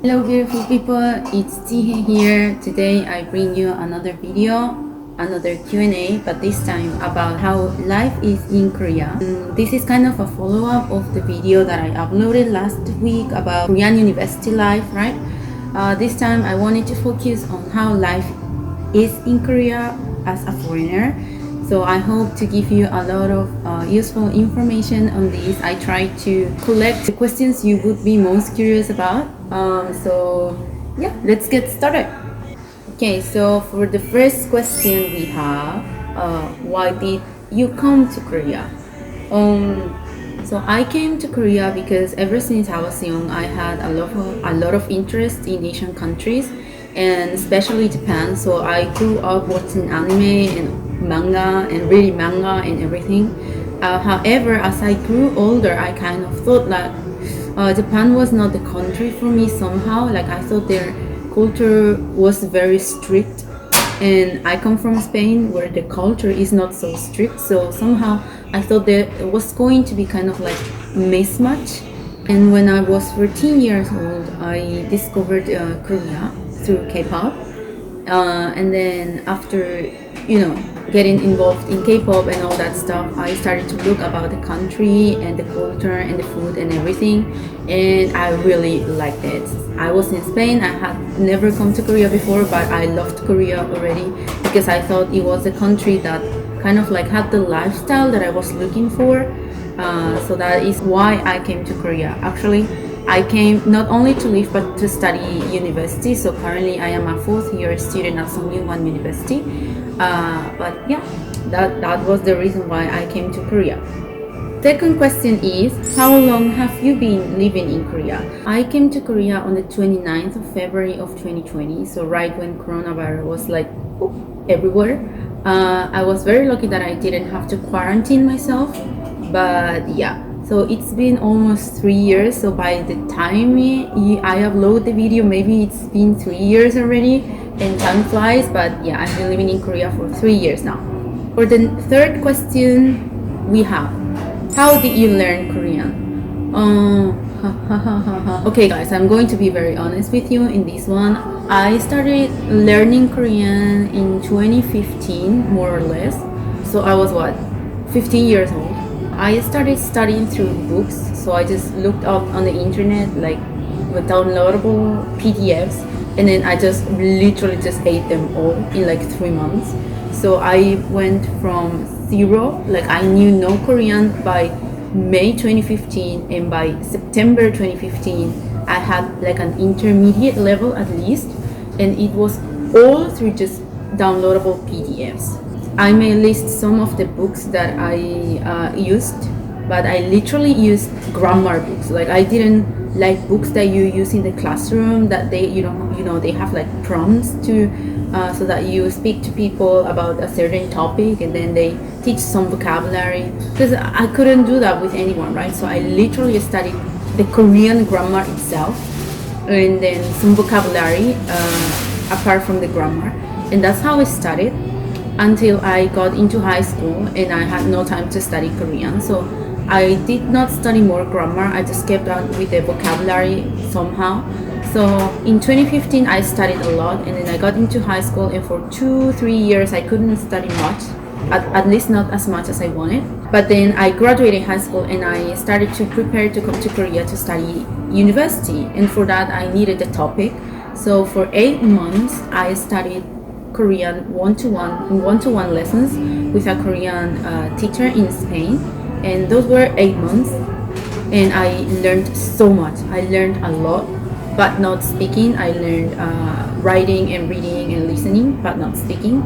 Hello beautiful people, it's Jihae here. Today I bring you another video, another Q&A, but this time about how life is in Korea. This is kind of a follow-up of the video that I uploaded last week about Korean university life, right? This time I wanted to focus on how life is in Korea as a foreigner. So I hope to give you a lot of useful information on this. I try to collect the questions you would be most curious about. So yeah, let's get started. Okay, so for the first question we have, why did you come to Korea? So I came to Korea because ever since I was young, I had a lot of interest in Asian countries, and especially Japan. So I grew up watching anime and manga and reading manga and everything. However, as I grew older, I kind of thought that Japan was not the country for me somehow. Like I thought their culture was very strict, and I come from Spain where the culture is not so strict. So somehow I thought there was going to be kind of like mismatch. And when I was 14 years old, I discovered Korea through K-pop. And then after, getting involved in K-pop and all that stuff, I started to look about the country and the culture and the food and everything, and I really liked it. I was in Spain. I had never come to Korea before, but I loved Korea already because I thought it was a country that kind of like had the lifestyle that I was looking for. So that is why I came to Korea. Actually, I came not only to live but to study university. So currently I am a fourth year student at Songyunghwan University. But yeah, that was the reason why I came to Korea. Second question is, how long have you been living in Korea? I came to Korea on the 29th of February of 2020. So right when coronavirus was like everywhere. I was very lucky that I didn't have to quarantine myself. But yeah, so it's been almost 3 years. So by the time I upload the video, maybe it's been 3 years already, and time flies. But yeah, I've been living in Korea for 3 years now. For the third question we have, how did you learn Korean? Okay guys, I'm going to be very honest with you in this one. I started learning Korean in 2015, more or less. So I was 15 years old. I started studying through books, so I just looked up on the internet like with downloadable PDFs, and then I just literally just ate them all in like 3 months. So I went from zero, like I knew no Korean by May 2015, and by September 2015 I had like an intermediate level at least, and it was all through just downloadable PDFs. I may list some of the books that I used, but I literally used grammar books. Like I didn't like books that you use in the classroom that they they have like prompts to so that you speak to people about a certain topic and then they teach some vocabulary, because I couldn't do that with anyone, right? So I literally studied the Korean grammar itself and then some vocabulary apart from the grammar, and that's how I studied until I got into high school and I had no time to study Korean. So I did not study more grammar. I just kept on with the vocabulary somehow. So in 2015 I studied a lot, and then I got into high school, and for 2-3 years I couldn't study much, at least not as much as I wanted. But then I graduated high school and I started to prepare to come to Korea to study university, and for that I needed a topic. So for 8 months I studied Korean one-to-one lessons with a Korean teacher in Spain, and those were 8 months, and I learned so much. I learned a lot, but not speaking. I learned writing and reading and listening, but not speaking.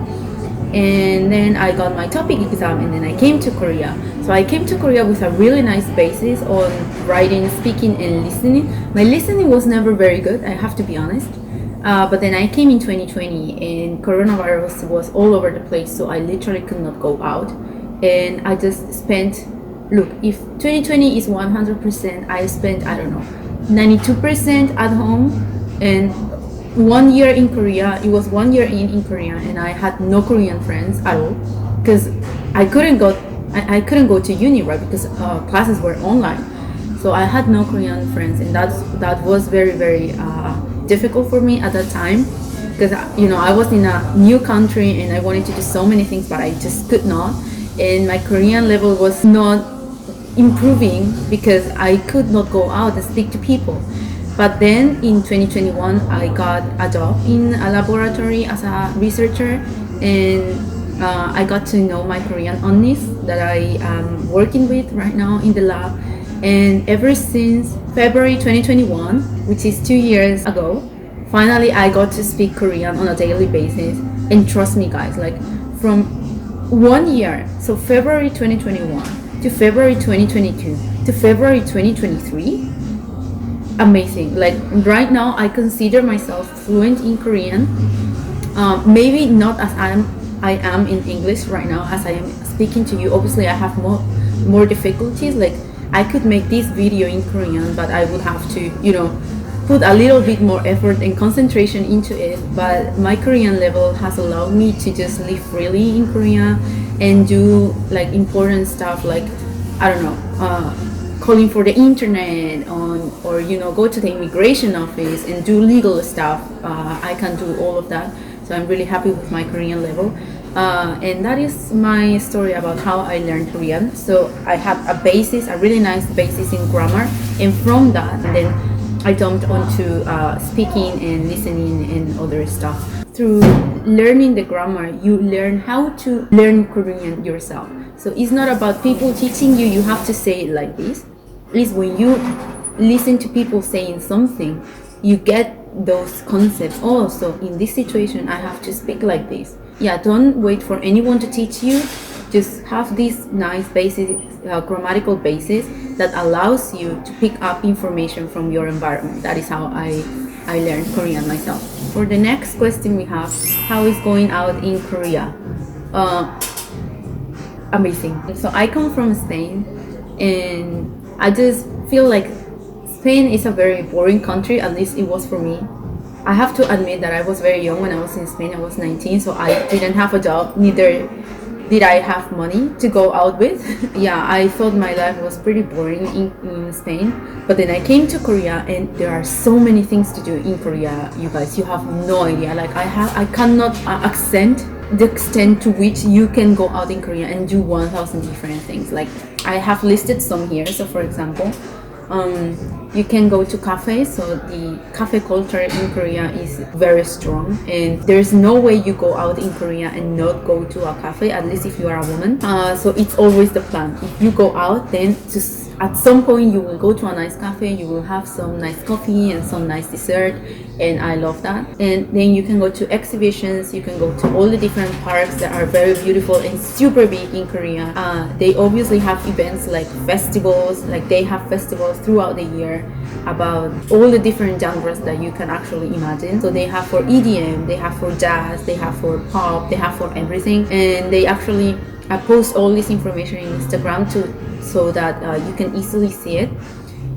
And then I got my topic exam, and then I came to Korea. So I came to Korea with a really nice basis on writing, speaking, and listening. My listening was never very good, I have to be honest. But then I came in 2020 and coronavirus was all over the place, so I literally could not go out. And I just spent, look, if 2020 is 100%, I spent, I don't know, 92% at home. And 1 year in Korea, it was 1 year in Korea, and I had no Korean friends at all because I couldn't go to uni, right? Because classes were online. So I had no Korean friends, and that was very difficult for me at that time, because I was in a new country and I wanted to do so many things, but I just could not. And my Korean level was not improving because I could not go out and speak to people. But then in 2021, I got a job in a laboratory as a researcher, and I got to know my Korean onnis that I am working with right now in the lab. And ever since February 2021, which is 2 years ago, finally I got to speak Korean on a daily basis. And trust me, guys, like from 1 year, so February 2021 to February 2022 to February 2023, amazing. Like right now I consider myself fluent in Korean. Maybe not as I am in English right now, as I am speaking to you. Obviously I have more difficulties. Like I could make this video in Korean, but I would have to put a little bit more effort and concentration into it. But my Korean level has allowed me to just live freely in Korea and do like important stuff, like I don't know, calling for the internet or go to the immigration office and do legal stuff. I can do all of that, so I'm really happy with my Korean level. And that is my story about how I learned Korean. So I had a really nice basis in grammar, and from that, and then I jumped onto speaking and listening and other stuff. Through learning the grammar, you learn how to learn Korean yourself. So it's not about people teaching you have to say it like this. It's when you listen to people saying something, you get those concepts. Oh, so in this situation, I have to speak like this. Yeah, don't wait for anyone to teach you. Just have this nice basic grammatical basis that allows you to pick up information from your environment. That is how I learned Korean myself. For the next question we have, how is going out in Korea? Amazing. So I come from Spain, and I just feel like Spain is a very boring country, at least it was for me. I have to admit that I was very young when I was in Spain. I was 19, so I didn't have a job, neither did I have money to go out with. Yeah, I thought my life was pretty boring in Spain. But then I came to Korea, and there are so many things to do in Korea, you guys. You have no idea. Like I cannot accent the extent to which you can go out in Korea and do 1,000 different things. Like I have listed some here. So for example, you can go to cafes. So the cafe culture in Korea is very strong, and there's no way you go out in Korea and not go to a cafe, at least if you are a woman. So it's always the plan. If you go out, then just at some point you will go to a nice cafe, you will have some nice coffee and some nice dessert, and I love that. And then you can go to exhibitions, you can go to all the different parks that are very beautiful and super big in Korea. They obviously have events like festivals, like they have festivals throughout the year about all the different genres that you can actually imagine. So they have for EDM, they have for jazz, they have for pop, they have for everything, and they actually post all this information in Instagram too, so that you can easily see it.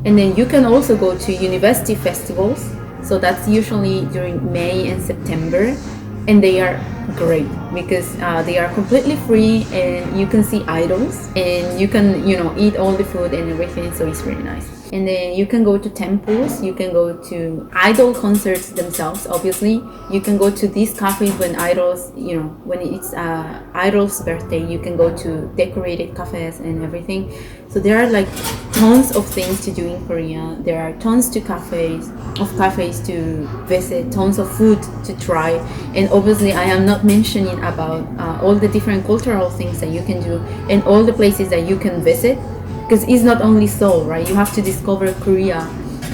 And then you can also go to university festivals. So that's usually during May and September, and they are great because they are completely free, and you can see idols, and you can eat all the food and everything. So it's really nice. And then you can go to temples, you can go to idol concerts themselves. Obviously you can go to these cafes when idols, when it's idol's birthday, you can go to decorated cafes and everything. So there are like tons of things to do in Korea. There are tons of cafes to visit, tons of food to try, and obviously I am not mentioning about all the different cultural things that you can do and all the places that you can visit, because it's not only Seoul, right? You have to discover Korea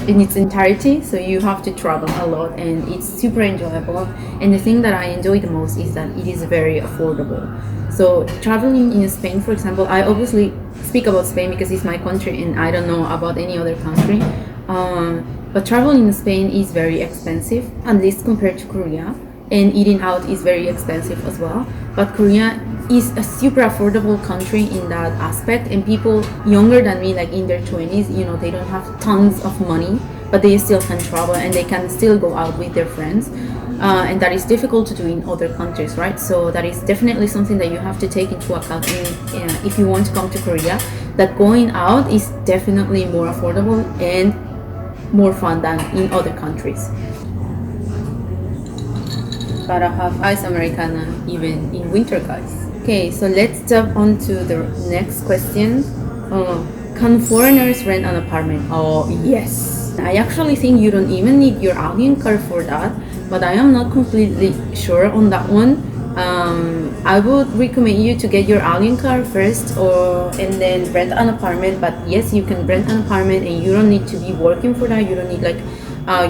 in its entirety, so you have to travel a lot, and it's super enjoyable. And the thing that I enjoy the most is that it is very affordable. So traveling in Spain, for example, I obviously speak about Spain because it's my country and I don't know about any other country, but traveling in Spain is very expensive, at least compared to Korea, and eating out is very expensive as well. But Korea is a super affordable country in that aspect, and people younger than me, like in their 20s, they don't have tons of money, but they still can travel and they can still go out with their friends, and that is difficult to do in other countries, right? So that is definitely something that you have to take into account if you want to come to Korea, that going out is definitely more affordable and more fun than in other countries. gotta have ice americano even in winter, guys. Okay, so let's jump on to the next question. Can foreigners rent an apartment? Oh, yes. I actually think you don't even need your alien card for that, but I am not completely sure on that one. I would recommend you to get your alien card first, and then rent an apartment. But yes, you can rent an apartment, and you don't need to be working for that. You don't need like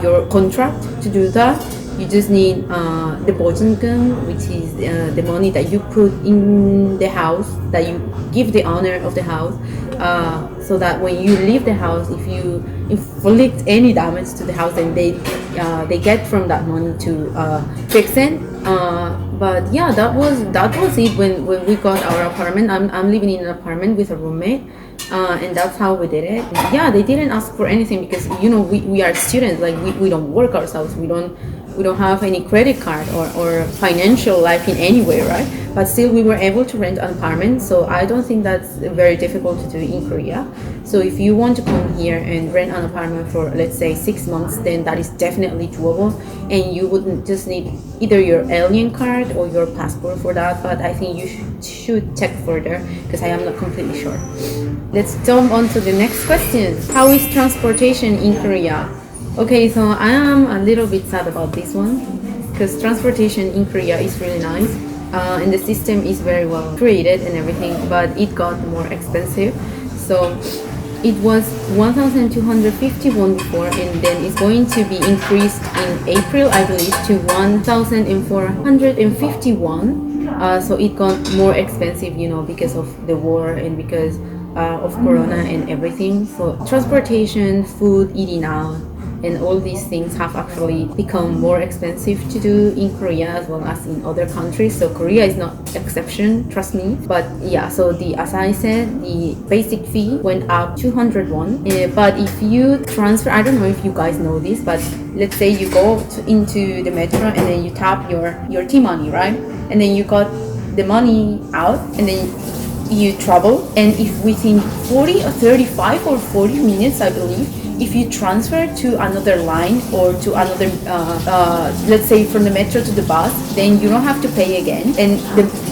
your contract to do that. You just need the bojen금, which is the money that you put in the house, that you give the owner of the house, so that when you leave the house, if you inflict any damage to the house, then they get from that money to fix it. But yeah, that was it when we got our apartment. I'm living in an apartment with a roommate. And that's how we did it. Yeah, they didn't ask for anything because we are students. Like we don't work ourselves. We don't have any credit card or financial life in any way, right? But still, we were able to rent an apartment. So I don't think that's very difficult to do in Korea. So if you want to come here and rent an apartment for, let's say, 6 months, then that is definitely doable. And you wouldn't just need either your alien card or your passport for that. But I think you should check further because I am not completely sure. Let's jump on to the next question. How is transportation in Korea? Okay, so I am a little bit sad about this one because transportation in Korea is really nice, and the system is very well created and everything, but it got more expensive. So it was 1,251 before, and then it's going to be increased in April, I believe, to 1,451. So it got more expensive, because of the war and because of Corona and everything. So transportation, food, eating out, and all these things have actually become more expensive to do in Korea as well as in other countries. So Korea is not exception, trust me. But yeah, so as I said, the basic fee went up 200 won. But if you transfer, I don't know if you guys know this, but let's say you go into the metro and then you tap your T-money, right? And then you got the money out and then you travel, and if within 40 or 35 or 40 minutes, I believe, if you transfer to another line or to another, let's say from the metro to the bus, then you don't have to pay again, and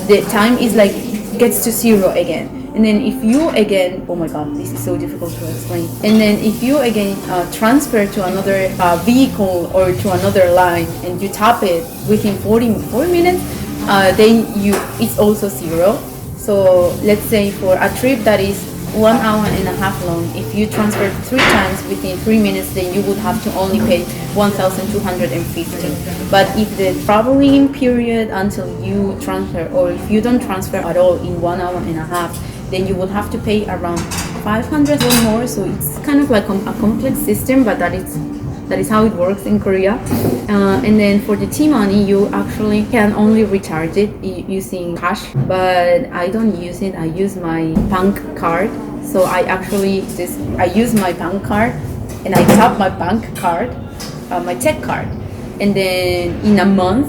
the time is like gets to zero again. And then if you again, oh my god, this is so difficult to explain. And then if you again transfer to another vehicle or to another line and you tap it within 40 minutes, then it's also zero. So let's say for a trip that is 1 hour and a half long, if you transfer 3 times within 3 minutes, then you would have to only pay 1,250. But if the traveling period until you transfer, or if you don't transfer at all in 1 hour and a half, then you would have to pay around 500 or more. So it's kind of like a complex system, but that is how it works in Korea. And then for the T-money, you actually can only recharge it using cash, but I don't use it. I use my bank card. So I use my bank card and I tap my bank card, my tech card, and then in a month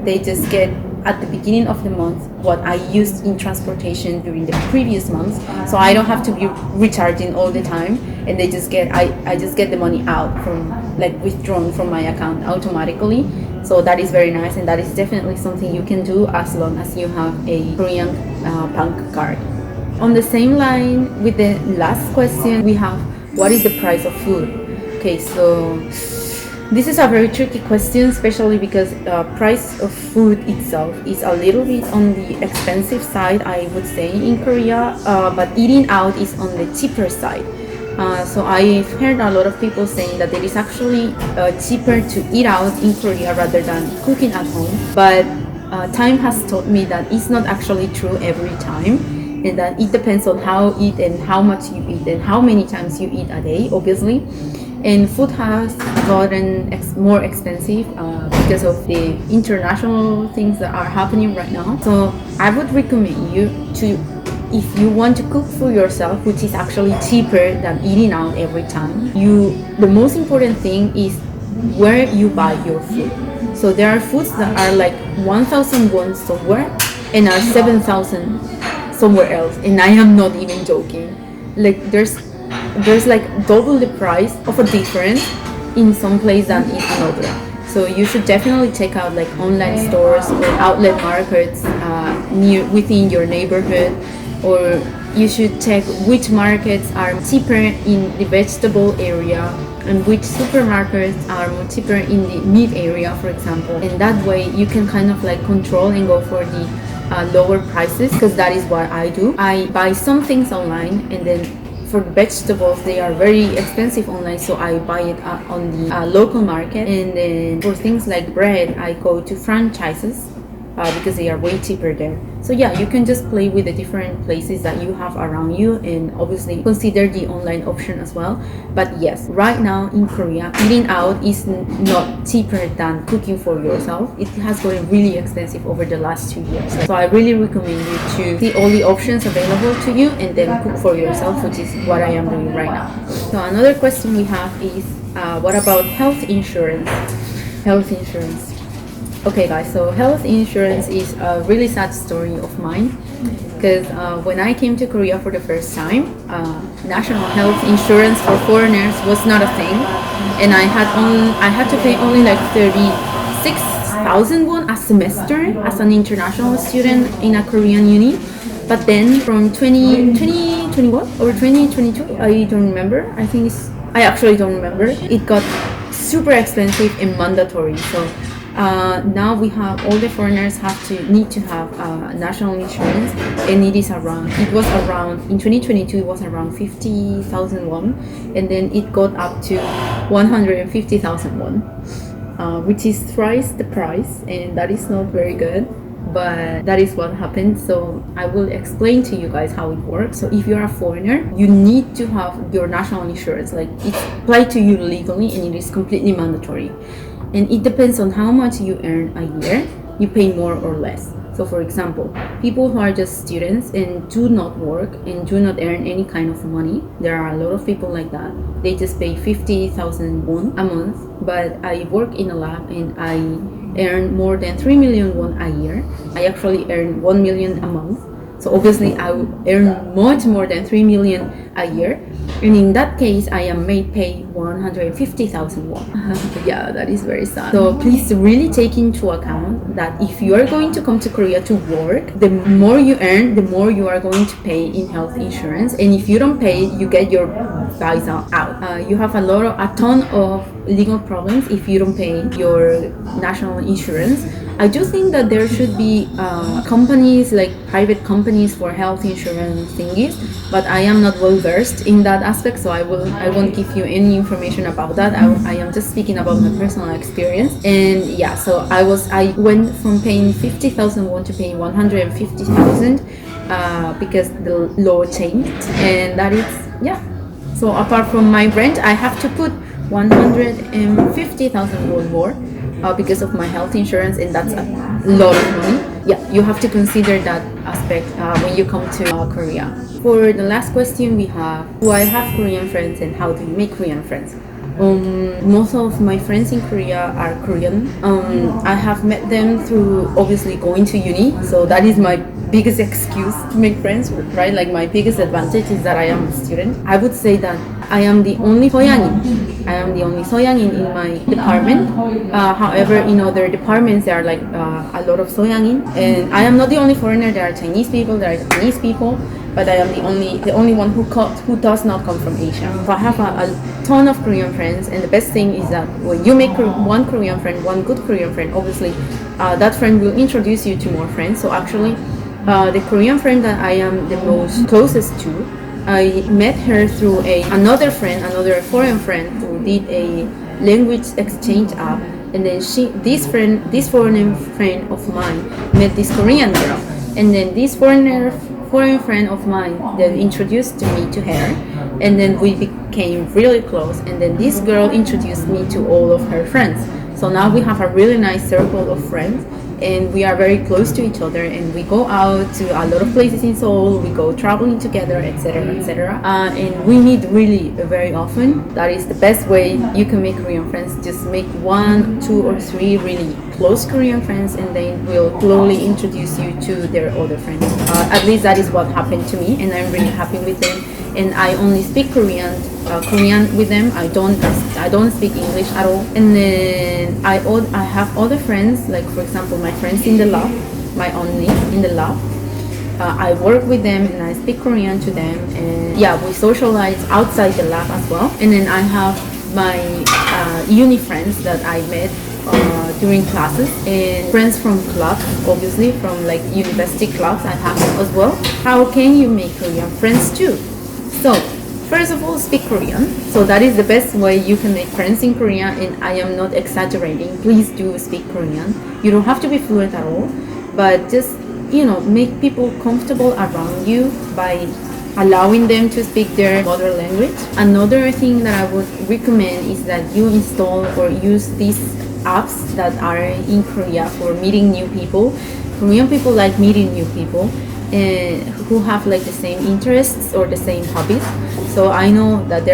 they just get at the beginning of the month what I used in transportation during the previous months, so I don't have to be recharging all the time, and I just get the money out from, like, withdrawn from my account automatically. So that is very nice, and that is definitely something you can do as long as you have a Korean bank card. On the same line with the last question, we have what is the price of food? Okay, so this is a very tricky question, especially because price of food itself is a little bit on the expensive side, I would say, in Korea, but eating out is on the cheaper side. So I've heard a lot of people saying that it is actually cheaper to eat out in Korea rather than cooking at home. But time has taught me that it's not actually true every time, and that it depends on how you eat and how much you eat and how many times you eat a day, obviously. And food has gotten more expensive because of the international things that are happening right now. So I would recommend you to, if you want to cook for yourself, which is actually cheaper than eating out every time, the most important thing is where you buy your food. So there are foods that are like 1,000 won somewhere and are 7,000 somewhere else, and I am not even joking. Like there's like double the price of a difference in some place than in another. So you should definitely check out like online stores or outlet markets near within your neighborhood, or you should check which markets are cheaper in the vegetable area and which supermarkets are more cheaper in the meat area, for example. And that way you can kind of like control and go for the lower prices, because that is what I do. I buy some things online, and then for vegetables they are very expensive online, so I buy it on the local market. And then for things like bread, I go to franchises because they are way cheaper there. So yeah, you can just play with the different places that you have around you, and obviously consider the online option as well. But yes, right now in Korea, eating out is not cheaper than cooking for yourself. It has gotten really expensive over the last 2 years. So I really recommend you to see all the options available to you and then cook for yourself, which is what I am doing right now. So another question we have is, what about health insurance? Health insurance. Okay guys, so health insurance is a really sad story of mine, because when I came to Korea for the first time, national health insurance for foreigners was not a thing, and I had to pay only like 36,000 won a semester as an international student in a Korean uni. But then from 2021 or 2022, I don't remember, I actually don't remember, it got super expensive and mandatory. So now we have, all the foreigners need to have national insurance, and it was around in 2022 it was around 50,000 won, and then it got up to 150,000 won, which is thrice the price, and that is not very good. But that is what happened. So I will explain to you guys how it works. So if you're a foreigner, you need to have your national insurance, like it's applied to you legally, and it is completely mandatory. And it depends on how much you earn a year, you pay more or less. So for example, people who are just students and do not work and do not earn any kind of money, there are a lot of people like that. They just pay 50,000 won a month. But I work in a lab and I earn more than 3 million won a year. I actually earn 1 million a month. So obviously I would earn much more than 3 million a year. And in that case, I am made pay 150,000 won. Yeah, that is very sad. So please really take into account that if you are going to come to Korea to work, the more you earn, the more you are going to pay in health insurance. And if you don't pay, you get your guys out. You have a ton of legal problems if you don't pay your national insurance. I do think that there should be companies, like private companies for health insurance thingies, but I am not well versed in that aspect, so I won't give you any information about that. I am just speaking about my personal experience. And yeah, so I went from paying 50,000 won to paying 150,000 because the law changed, and that is, yeah. So apart from my rent, I have to put 150,000 won more because of my health insurance, and that's a lot of money. Yeah, you have to consider that aspect when you come to Korea. For the last question we have, do I have Korean friends and how do you make Korean friends? Most of my friends in Korea are Korean. I have met them through obviously going to uni, so that is my biggest excuse to make friends, right? Like my biggest advantage is that I am a student. I would say that I am the only Soyangin. I am the only Soyangin in my department. However, in other departments there are like a lot of Soyangin, and I am not the only foreigner. There are Chinese people, there are Japanese people, but I am the only one who does not come from Asia. So I have a ton of Korean friends, and the best thing is that when you make one Korean friend, one good Korean friend, obviously that friend will introduce you to more friends. So actually, the Korean friend that I am the most closest to, I met her through another foreign friend who did a language exchange app, and then this foreign friend of mine met this Korean girl, and then this foreign friend of mine then introduced me to her, and then we became really close, and then this girl introduced me to all of her friends. So now we have a really nice circle of friends, and we are very close to each other, and we go out to a lot of places in Seoul, we go traveling together, etc, etc, and we meet really very often. That is the best way you can make Korean friends. Just make 1, 2 or 3 really close Korean friends, and they will slowly introduce you to their other friends. At least that is what happened to me, and I'm really happy with them. and I only speak Korean with them. I don't speak English at all. And then I have other friends, like for example my friends in the lab, my only in the lab. I work with them and I speak Korean to them, and yeah, we socialize outside the lab as well. And then I have my uni friends that I met during classes, and friends from clubs, obviously from like university clubs I have as well. How can you make Korean friends too? So first of all, speak Korean. So that is the best way you can make friends in Korea, and I am not exaggerating. Please do speak Korean. You don't have to be fluent at all, but just make people comfortable around you by allowing them to speak their mother language. Another thing that I would recommend is that you install or use these apps that are in Korea for meeting new people. Korean people like meeting new people and who have like the same interests or the same hobbies. So I know that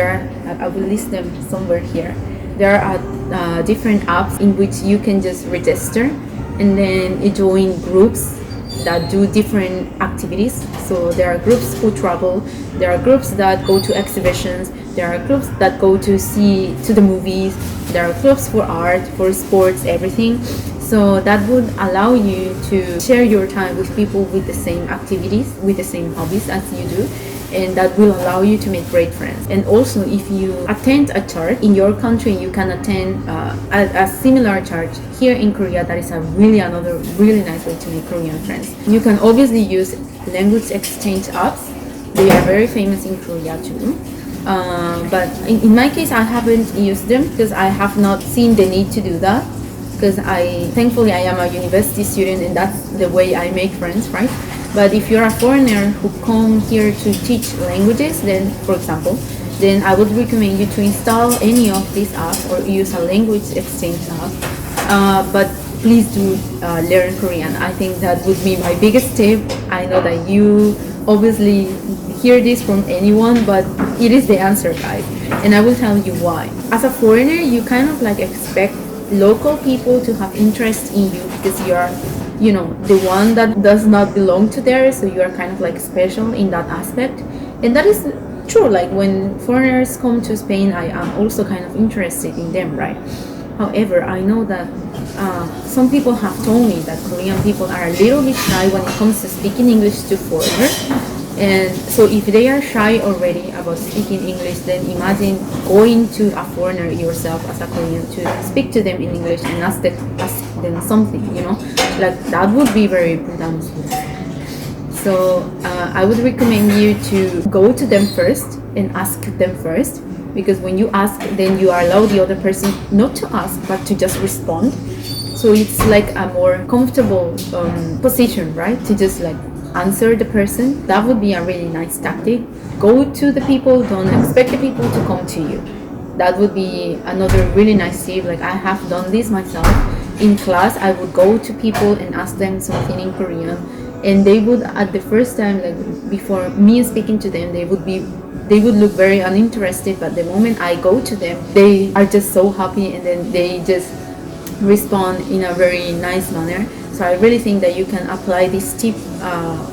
I will list them somewhere here. There are different apps in which you can just register and then join groups that do different activities. So there are groups who travel, there are groups that go to exhibitions, there are groups that go to the movies, there are groups for art, for sports, everything. So that would allow you to share your time with people with the same activities, with the same hobbies as you do, and that will allow you to make great friends. And also, if you attend a church in your country, you can attend a similar church here in Korea. That is another really nice way to make Korean friends. You can obviously use language exchange apps. They are very famous in Korea too. But in my case, I haven't used them because I have not seen the need to do that. Because thankfully I am a university student, and that's the way I make friends, right? But if you're a foreigner who come here to teach languages, then, for example, then I would recommend you to install any of these apps or use a language exchange app. But please do learn Korean. I think that would be my biggest tip. I know that you obviously hear this from anyone, but it is the answer, guys. And I will tell you why. As a foreigner, you kind of like expect local people to have interest in you because you are the one that does not belong to there, so you are kind of like special in that aspect. And that is true. Like when foreigners come to Spain, I am also kind of interested in them, right? However, I know that some people have told me that Korean people are a little bit shy when it comes to speaking English to foreigners. And so if they are shy already about speaking English, then imagine going to a foreigner yourself as a Korean to speak to them in English and ask them something, like that would be very presumptuous. So I would recommend you to go to them first and ask them first, because when you ask, then you allow the other person not to ask but to just respond. So it's like a more comfortable position, right? To just like answer the person. That would be a really nice tactic. Go to the people, don't expect the people to come to you. That would be another really nice tip. Like I have done this myself. In class, I would go to people and ask them something in Korean, and they would, at the first time, like before me speaking to them, they would look very uninterested, but the moment I go to them, they are just so happy, and then they just respond in a very nice manner. So I really think that you can apply this tip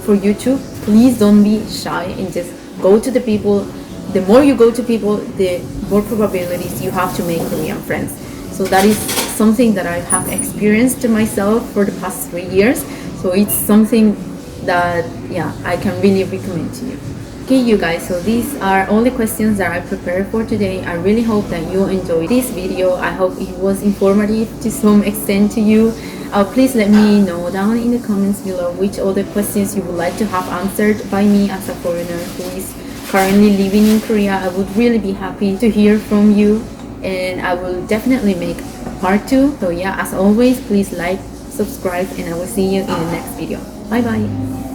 for YouTube. Please don't be shy and just go to the people. The more you go to people, the more probabilities you have to make Korean friends. So that is something that I have experienced myself for the past 3 years. So it's something that I can really recommend to you. Okay, you guys, so these are all the questions that I prepared for today. I really hope that you enjoyed this video. I hope it was informative to some extent to you. Please let me know down in the comments below which other questions you would like to have answered by me as a foreigner who is currently living in Korea. I would really be happy to hear from you, and I will definitely make a part 2. So as always, please like, subscribe, and I will see you in the next video. Bye bye.